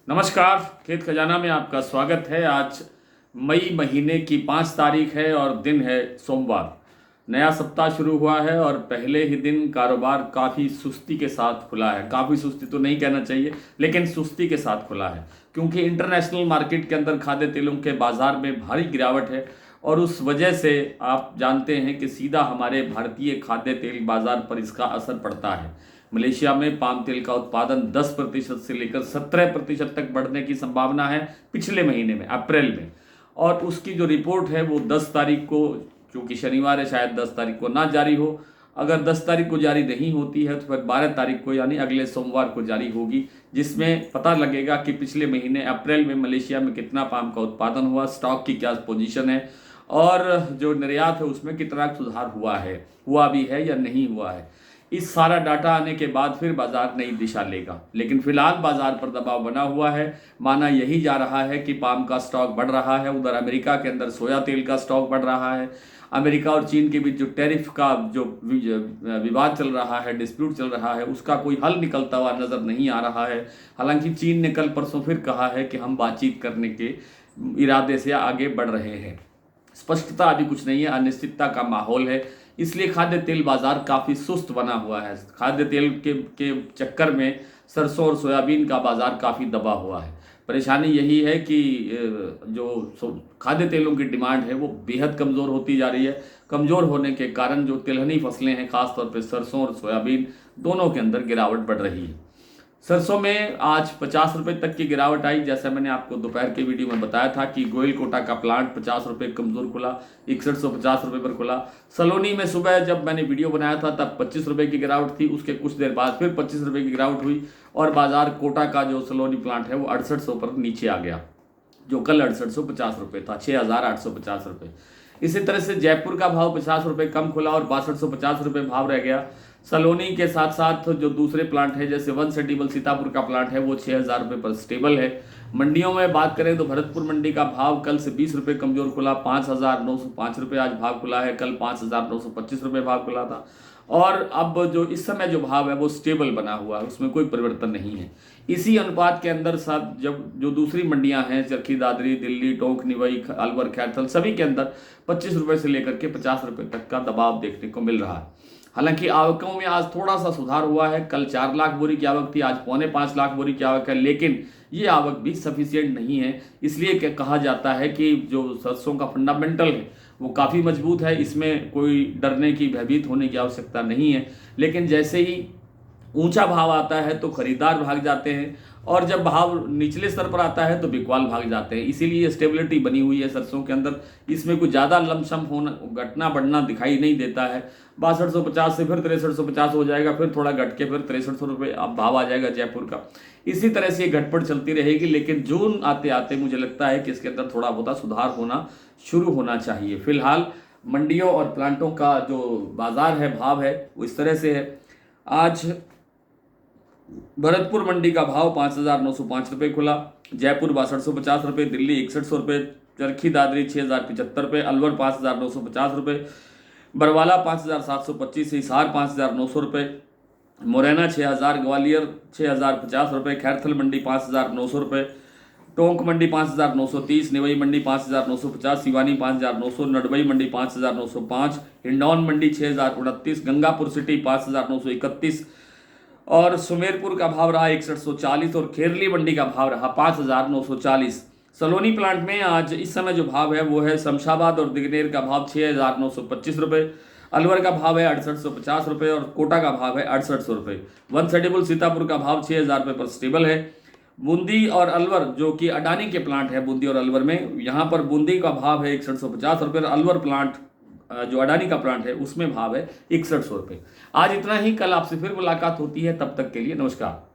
नमस्कार। खेत खजाना में आपका स्वागत है। आज मई महीने की 5 तारीख है और दिन है सोमवार। नया सप्ताह शुरू हुआ है और पहले ही दिन कारोबार काफ़ी सुस्ती के साथ खुला है। काफ़ी सुस्ती तो नहीं कहना चाहिए, लेकिन सुस्ती के साथ खुला है, क्योंकि इंटरनेशनल मार्केट के अंदर खाद्य तेलों के बाज़ार में भारी गिरावट है और उस वजह से आप जानते हैं कि सीधा हमारे भारतीय खाद्य तेल बाज़ार पर इसका असर पड़ता है। मलेशिया में पाम तेल का उत्पादन 10% से लेकर 17% तक बढ़ने की संभावना है पिछले महीने में, अप्रैल में। और उसकी जो रिपोर्ट है वो 10 तारीख को, क्योंकि शनिवार है, शायद 10 तारीख को ना जारी हो। अगर 10 तारीख को जारी नहीं होती है तो फिर 12 तारीख को यानी अगले सोमवार को जारी होगी, जिसमें पता लगेगा कि पिछले महीने अप्रैल में मलेशिया में कितना पाम का उत्पादन हुआ, स्टॉक की क्या पोजीशन है और जो निर्यात है उसमें कितना सुधार हुआ भी है या नहीं हुआ है। इस सारा डाटा आने के बाद फिर बाजार नई दिशा लेगा, लेकिन फिलहाल बाजार पर दबाव बना हुआ है। माना यही जा रहा है कि पाम का स्टॉक बढ़ रहा है, उधर अमेरिका के अंदर सोया तेल का स्टॉक बढ़ रहा है। अमेरिका और चीन के बीच जो टैरिफ का जो विवाद चल रहा है, डिस्प्यूट चल रहा है, उसका कोई हल निकलता हुआ नजर नहीं आ रहा है। हालांकि चीन ने कल परसों फिर कहा है कि हम बातचीत करने के इरादे से आगे बढ़ रहे हैं। स्पष्टता अभी कुछ नहीं है, अनिश्चितता का माहौल है, इसलिए खाद्य तेल बाजार काफ़ी सुस्त बना हुआ है। खाद्य तेल के चक्कर में सरसों और सोयाबीन का बाजार काफ़ी दबा हुआ है। परेशानी यही है कि जो खाद्य तेलों की डिमांड है वो बेहद कमज़ोर होती जा रही है। कमज़ोर होने के कारण जो तिलहनी फसलें हैं, खासतौर पर सरसों और सोयाबीन, दोनों के अंदर गिरावट बढ़ रही है। सरसों में आज 50 रुपये तक की गिरावट आई। जैसा मैंने आपको दोपहर के वीडियो में बताया था कि गोयल कोटा का प्लांट 50 रुपये कमज़ोर खुला, 6150 रुपये पर खुला। सलोनी में सुबह जब मैंने वीडियो बनाया था तब 25 रुपये की गिरावट थी, उसके कुछ देर बाद फिर 25 रुपये की गिरावट हुई और बाजार कोटा का जो सलोनी प्लांट है वो 6800 पर नीचे आ गया, जो कल 6850 रुपये था, 6850 रुपये। इसी तरह से जयपुर का भाव 50 रुपये कम खुला और 6250 रुपये भाव रह गया। सलोनी के साथ साथ जो दूसरे प्लांट है, जैसे वन सेटिबल सीतापुर का प्लांट है, वो 6000 रुपये पर स्टेबल है। मंडियों में बात करें तो भरतपुर मंडी का भाव कल से 20 रुपये कमजोर खुला, 5905 रुपये आज भाव खुला है, कल 5925 रुपये भाव खुला था। और अब जो इस समय जो भाव है वो स्टेबल बना हुआ है, उसमें कोई परिवर्तन नहीं है। इसी अनुपात के अंदर साथ जब जो दूसरी मंडियां हैं, चरखी दादरी, दिल्ली, टोंक, निवई, अलवर, खैरथल, सभी के अंदर 25 रुपये से लेकर के 50 रुपये तक का दबाव देखने को मिल रहा है। हालांकि आवकों में आज थोड़ा सा सुधार हुआ है। कल 4 लाख बोरी की आवक थी, आज 4.25 लाख बोरी की आवक है, लेकिन ये आवक भी सफिशिएंट नहीं है। इसलिए कहा जाता है कि जो सरसों का फंडामेंटल है वो काफ़ी मजबूत है, इसमें कोई डरने की, भयभीत होने की आवश्यकता नहीं है। लेकिन जैसे ही ऊंचा भाव आता है तो खरीदार भाग जाते हैं और जब भाव निचले स्तर पर आता है तो बिकवाल भाग जाते हैं। इसीलिए स्टेबिलिटी बनी हुई है सरसों के अंदर, इसमें कुछ ज़्यादा लमसम होना, घटना बढ़ना दिखाई नहीं देता है। 6250 से फिर 6350 हो जाएगा, फिर थोड़ा घट के फिर 6300 रुपये अब भाव आ जाएगा जयपुर का। इसी तरह से ये घटपट चलती रहेगी, लेकिन जून आते आते मुझे लगता है कि इसके अंदर थोड़ा बहुत सुधार होना शुरू होना चाहिए। फिलहाल मंडियों और प्लांटों का जो बाजार है, भाव है, वो इस तरह से है। आज भरतपुर मंडी का भाव 5905 रुपये खुला, जयपुर 6250 रुपये, दिल्ली 6100 रुपये, चरखी दादरी 6075 रुपये, अलवर 5950 रुपये, बरवाला 5725, हिसार 5900 रुपये, मुरैना 6000, ग्वालियर 6050 रुपये, खैरथल मंडी 5900 रुपये, टोंक मंडी 5930, निवई मंडी 5950, सिवानी 5900, नडबई मंडी 5905, हिंडौन मंडी 6029, गंगापुर सिटी 5931 और सुमेरपुर का भाव रहा 6140 और खेरली मंडी का भाव रहा 5940। सलोनी प्लांट में आज इस समय जो भाव है वो है शमशाबाद और दिगनेर का भाव 6925 रुपये, अलवर का भाव है 6850 रुपये और कोटा का भाव है 6800 रुपये। वन सेटिबल सीतापुर का भाव 6000 रुपये पर स्टेबल है। बूंदी और अलवर, जो कि अडानी के प्लांट है बूंदी और अलवर में, यहाँ पर बूंदी का भाव है 6150 रुपये और अलवर प्लांट जो अडानी का प्लांट है उसमें भाव है 6100 रुपये। आज इतना ही, कल आपसे फिर मुलाकात होती है, तब तक के लिए नमस्कार।